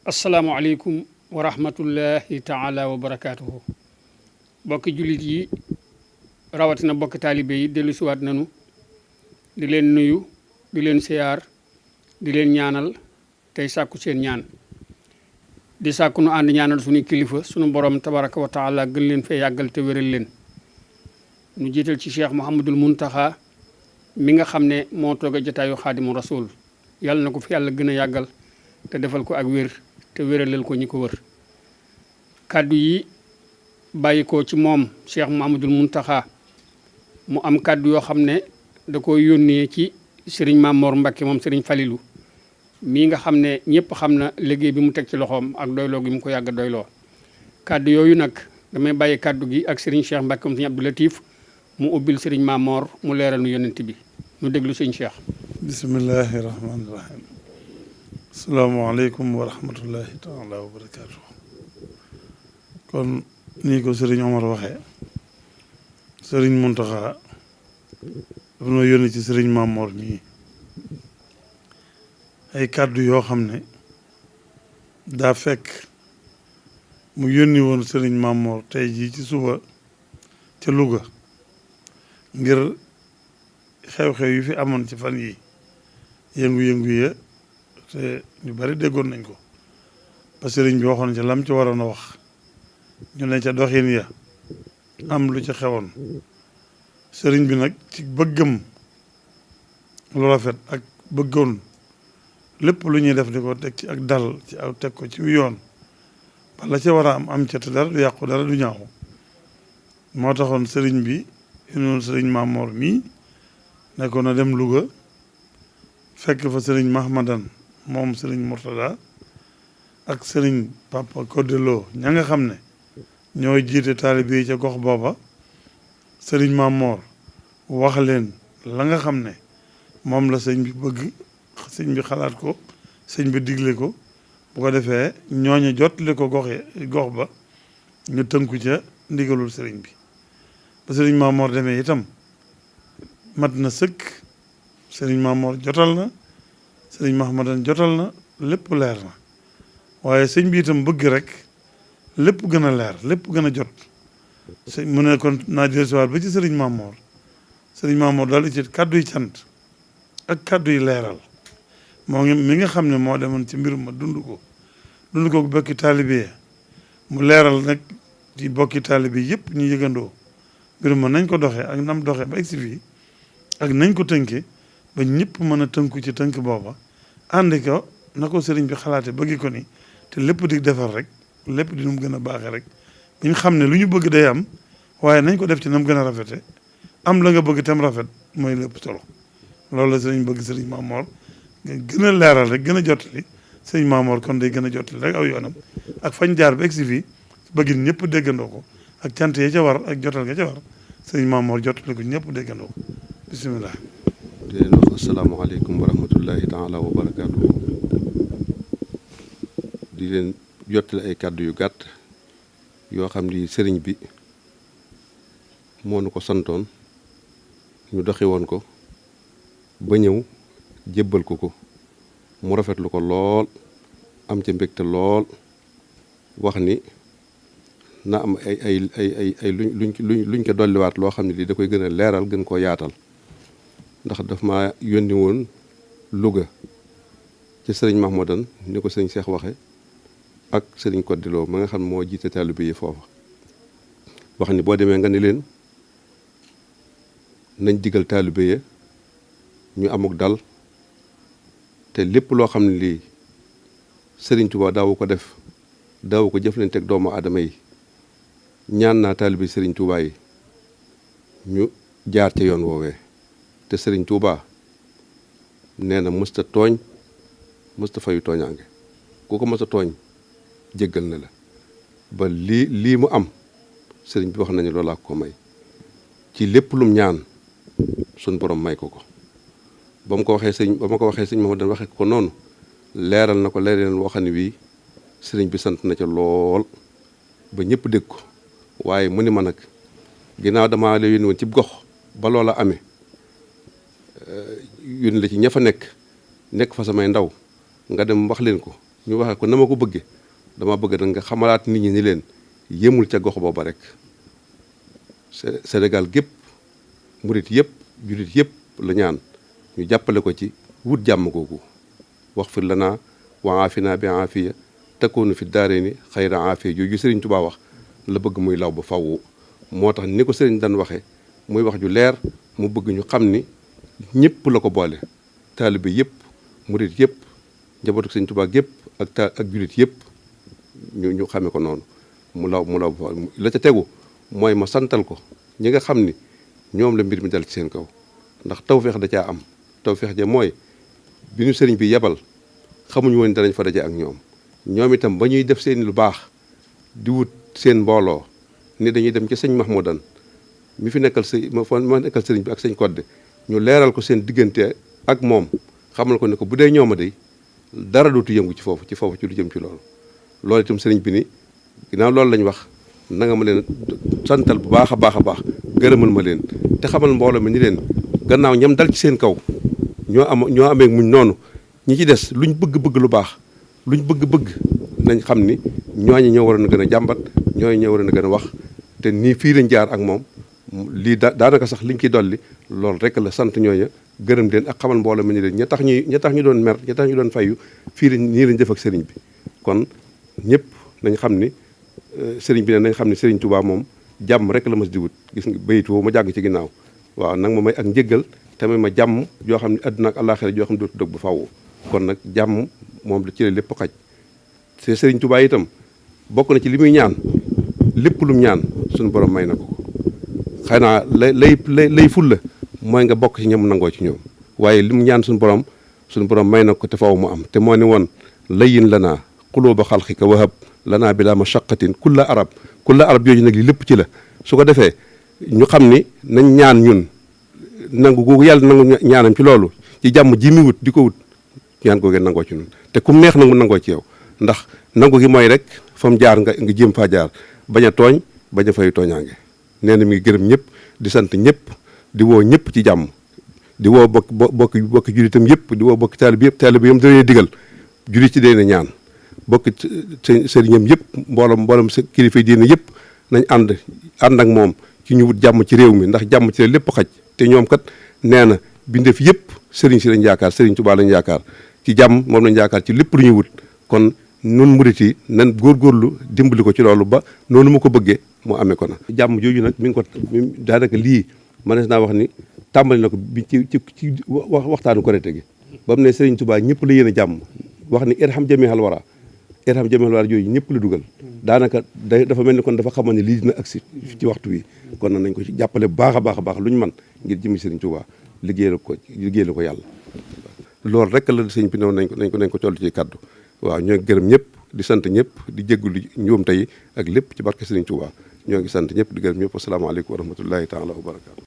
asalaamualeykum wa rahmatullahi taala wa barakaatuhu bokki jullit yi rawatina bokki taalibe yi dellu siwaat nanu di leen nuyu di leen siyaar di leen ñaanal tey sàkku seen ñaan di sàkku nu ànd ñaanal suñu kilifa sunu borom tabaraka wa taala gën leen fee yàggal te wéral leen nu jiital ci cheikh Mouhamadul Muntaxa mi nga xam ne moo toog a jotaayu xaadimu rasul yàlla na ko fi yàlla gën a yàggal te defal ko ak wér te wéralal ko ñi ko wër kàddu yi bàyyi ko ci moom cheikh Mouhamadul Muntaxa mu am kàddu yoo xam ne da ko yónnee ci sëriñ Mamor Mbakke moom sëriñ Falilu mii nga xam ne ñëpp xam na liggéey bi mu teg ci loxoom ak doyloo gi mu ko yàgg doyloo kàddu yooyu nag damay bàyyi kàddu gi ak sëriñ Cheikh Mbakke moom sëriñ Abdou Latif mu ubbil sëriñ Mamor mu leeral nu yonent bi ñu déglu sëriñ Cheikh. bismillahi rahmaani rahim. asalaamaaleykum wa rahmatullahi taala wa barakaatu. kon nii ko sëriñ Omar waxee sëriñ Muntaxa dafa noo yónni ci sëriñ Mamor mii ay kàddu yoo xam ne daa fekk mu yónni woon sëriñ Mamor tey jii ci suba ca Louga ngir xew-xew yu fi amoon ci fan yi yëngu-yëngu ya te ñu bari déggoon nañ ko ba sëriñ bi waxoon ca lam ci waroon a wax ñu ne ca doxin ya am lu ci xewoon sëriñ bi nag ci bëggam lu rafet ak bëggoon lépp lu ñuy def di ko teg ci ak dal ci aw teg ko ci yoon bala ca war a am ca te dara du yàqu dara du ñaaw moo taxoon sëriñ bi yónnoon sëriñ Mamor mii nekkoon na dem Louga fekk fa sëriñ Mahmadan moom sëriñ Murtada ak sëriñ Papa Kodelo ña nga xam ne ñooy jiite taalibe yi ca gox booba sëriñ Mamor wax leen la nga xam ne moom la sëñ bi bëgg sëñ bi xalaat ko sëñ bi digle ko bu ko defee ñooñu jottali ko gox ba ñu tënku ca ndigalul sëriñ bi ba sëriñ Mamor demee itam mat na sëkk sëriñ Mamor jotal na sëriñ Mahmadan jotal na lépp leer na waaye sëñ bi itam bëgg rek lépp gën a leer lépp gën a jot sëñ mu ne kon naa dellusiwaat ba ci sëriñ Mamor daal di ci kàddu yi cant ak kàddu yi leeral moo ngi mi nga xam ne moo demoon ci mbirum ma dund ko bokki taalibe mu leeral nag ci bokki taalibe yëpp ñu yëgandoo mbirum ma nañ ko doxee ak nam doxee ba egsi fii ak nañ ko tënkee ba ñëpp mën a tënku ci tënk booba àndi ko na ko sëriñ bi xalaate bëggi ko ni te lépp di defar rek lépp di nu mu gën a baaxee rek bu ñu xam ne lu ñu bëgg day am waaye nañ ko def ci nam gën a rafete am la nga bëgg tam rafet mooy lépp solo loolu la sëriñ bëgg sëriñ Mamor nga gën a leeral rek gën a jottali sëriñ Mamor kon day gën a jottali rek aw yoonam ak fañ jaar ba egsi fii bëggin ñëpp déggandoo ko ak cant ya ca war ak jotal ga ca war sëriñ Mamor jottali ko ñëpp déggandoo ko bisimilah. di leen wax asalaamaaleykum wa rahmatullahi taala wa barakaatu. di leen jottali ay kàddu yu gàtt yoo xam ni sëriñ bi moo nu ko santoon ñu doxi woon ko ba ñëw jébbal ko mu rafetlu ko lool am ca mbégte lool wax ni na am ay luñ ko dolliwaat loo xam ne lii da koy gën a leeral gën koo yaatal ndax daf ma yónni woon Louga ci sëriñ Mahmadan ni ko sëriñ Cheikh waxe ak sëriñ Kodiloo ma nga xam moo jiite taalibe yi foofa wax ni boo demee nga ni leen nañ digal taalibe ya ñu amuk dal te lépp loo xam ne lii sëriñ Tuubaa daawu ko def daawu ko jëflante ak doomu aadama yi ñaan naa taalibe sëriñ Tuubaa yi ñu jaar ca yoon woowee te sëriñ Tuubaa nee na mësta tooñ mësta fayu tooñaange ku ko mësta tooñ jéggal na la ba lii mu am sëriñ bi wax nañu loolaa ko may ci lépp lum ñaan suñ borom may ko ba ma ko waxee sëñ Mahmadan waxee ko noonu leeral na ko leeral woo xam ne wii sëriñ bi sant na ca lool ba ñëpp dégg ko waaye mu ni ma nag ginnaaw damaa la yónni woon ci gox ba loola amee yónni la ci ña fa nekk fa samay ndaw nga dem wax leen ko ñu waxee ko na ma ko bëggee dama bëgg da nga xamalaat nit ñi ni leen yemul ca gox booba rek Sénégal gépp murit yëpp julit yëpp la ñaan ñu jàppale ko ci wut jàmm googu wax fir lanaa wa aafina bi aafiya takkoonu fi daare ni xayra aafiya jooju Sëriñ Tuubaa wax la bëgg muy law ba fawwu moo tax ni ko sëriñ daan waxee muy wax ju leer mu bëgg ñu xam ni ñëpp la ko boole taalibe yëpp murit yëpp njabootu Sëriñ Tuubaa yëpp ak julit yëpp ñu xamee ko noonu mu law ba la ca tegu mooy ma santal ko ñi nga xam ni ñoom la mbir mi dal ci seen kaw ndax tawfeex da caa am tawfeex ja mooy bi ñu sëriñ bi yebal xamuñu woon danañ fa daje ak ñoom itam ba ñuy def seen lu baax di wut seen mbooloo ni dañuy dem ci sëñ Mahmoudan mi fi nekkal ma nekkal sëriñ bi ak sëñ Kodde ñu leeral ko seen diggante ak moom xamal ko ne ko bu dee ñooma day dara dootu yëngu ci foofu ci lu jëm ci loolu itam sëriñ bi ni ginnaaw loolu lañ wax na nga ma leen santal bu baax a baax gërëmal ma leen te xamal mbooloo mi ni leen gannaaw ñam dal ci seen kaw ñoo amee muñ noonu ñi ci des luñ bëgg lu baax luñ bëgg nañ xam ni ñooñu ñoo waroon a gën a jàmbat ñooñu ñoo waroon a gën a wax te nii fii lañ jaar ak moom lii daanaka sax liñ ciy dolli loolu rek la sant ñooña gërëm leen ak xamal mbooloo mi ni leen ña tax ñu doon mer ña tax ñu doon fayu nii lañ def ak sëriñ bi kon ñëpp nañ xam ni sëriñ bi ne nañ xam ni sëriñ Touba moom jàmm rek la mas di wut gis nga bayit woo ma jàng ci ginnaaw waaw nag ma may ak njëggal te may ma jàmm joo xam ne àdduna ak àllaaxira joo xam ne dootu dëgg bu faww kon nag jàmm moom la ci la lépp xaj te sëriñ Touba itam bokk na ci li muy ñaan lépp lum ñaan suñu borom may na ko xanaa lay fulla mooy nga bokk ci ñoom nangoo ci ñoom waaye li mu ñaan suñu borom may na ko te faw mu am te moo ni woon layin lanaa xulóoba xalqika wahab lanaa bi laa mashaqatin kulla arab yooyu nag li lépp ci la su ko defee ñu xam ni nañ ñaan ñun nangu googu yàlla nangu ñaanam ci loolu ci jàmm ji mi wut di ko wut ñaan googee nangoo ci ñun te kum neex nag mu nangoo ci yow ndax nangu gi mooy rek fa mu jaar nga jéem faa jaar bañ a tooñ bañ a fay tooñaange nee na mi ngi gërëm ñëpp di sant ñëpp di woo ñëpp ci jàmm di woo bokk julitam yëpp di woo bokk taalib yëpp taalib yam dañuy digal julit ci dee na ñaan bokk sëriñam yëpp mboolem sa kilifa diine yëpp nañ ànd ak moom ci ñu wut jàmm ci réew mi ndax jàmm ci lépp xaj te ñoom kat nee na bindeef yëpp sëriñ si lañ yaakaar sëriñ Tuubaa lañ yaakaar ci jàmm moom lañ yaakaar ci lépp lu ñuy wut kon nun murit yi nan góorgóorlu dimbali ko ci loolu ba noonu mu ko bëggee mu amee ko na jàmm jooju nag mi ngi ko daanaka lii mënees naa wax ni tàmbali na ko bi ci waxtaanu Korité gi ba mu ne sëriñ Tuubaa ñëpp la yéen a jàmm wax ni irham jamihal wara jooju ñëpp la dugal daanaka dafa mel ni kon dafa xamoon ne lii dina agsi ci waxtu wi kon nag nañ ko ci jàppale bu baax a baax lu ñu mën ngir jëmi sëriñ Tuubaa liggéeyal ko yàlla loolu rek la sëñ bi noonu nañ ko toll ci kàddu waaw ñoo ngi gërëm ñëpp di sant ñëpp di jéggulu njuum tey ak lépp ci barke sëriñ Tuubaa ñoo ngi sant ñëpp di gërëm ñëpp asalaamaaleykum wa rahmatullahi taala wa barakaatu